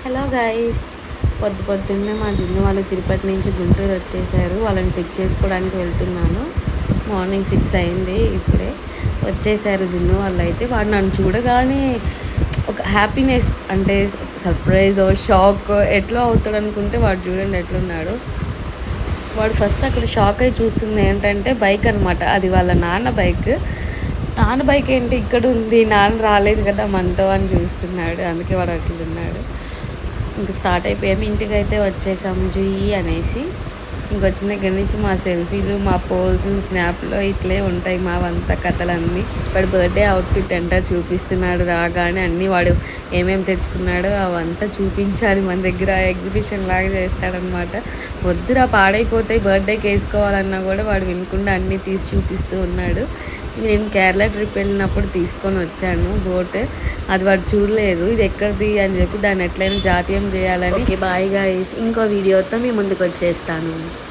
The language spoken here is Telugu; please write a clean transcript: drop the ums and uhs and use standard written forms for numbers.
హలో గైస్, పొద్దున్నే మా జున్ను వాళ్ళు తిరుపతి నుంచి గుంటూరు వచ్చేసారు. వాళ్ళని పిక్ చేసుకోవడానికి వెళ్తున్నాను. మార్నింగ్ 6 అయింది. ఇప్పుడే వచ్చేసారు జున్ను వాళ్ళు. అయితే వాడు నన్ను చూడగానే ఒక హ్యాపీనెస్, అంటే సర్ప్రైజ్ షాక్ ఎట్లా అవుతాడు అనుకుంటే వాడు చూడండి ఎట్లున్నాడు. వాడు ఫస్ట్ అక్కడ షాక్ అయి చూస్తుంది ఏంటంటే బైక్ అనమాట. అది వాళ్ళ నాన్న బైక్. నాన్న బైక్ ఏంటి ఇక్కడ ఉంది, నాన్న రాలేదు కదా మనతో అని చూస్తున్నాడు. అందుకే వాడు అట్లున్నాడు. ఇంక స్టార్ట్ అయిపోయాము. ఇంటికి అయితే వచ్చేసాము జుయి అనేసి. ఇంకొచ్చిన దగ్గర నుంచి మా సెల్ఫీలు, మా పోజులు, స్నాప్లో ఇట్లే ఉంటాయి మావంతా కథలన్నీ. వాడు బర్త్డే అవుట్ఫిట్ అంతా చూపిస్తున్నాడు. రాగానే అన్నీ వాడు ఏమేమి తెచ్చుకున్నాడో అవంతా చూపించాలి మన దగ్గర. ఎగ్జిబిషన్ లాగా చేస్తాడనమాట. వద్దురా పాడైపోతాయి, బర్త్డేకి వేసుకోవాలన్నా కూడా వాడు వినకుండా అన్నీ తీసి చూపిస్తూ ఉన్నాడు. నేను కేరళ ట్రిప్ వెళ్ళినప్పుడు తీసుకొని వచ్చాను బోట్. అది వాడు చూడలేదు, ఇది ఎక్కడిది అని చెప్పి దాన్ని ఎట్లయినా జాతీయం చేయాలని. ఓకే బాయ్ గైస్, ఇంకో వీడియోతో మీ ముందుకు వచ్చేస్తాను.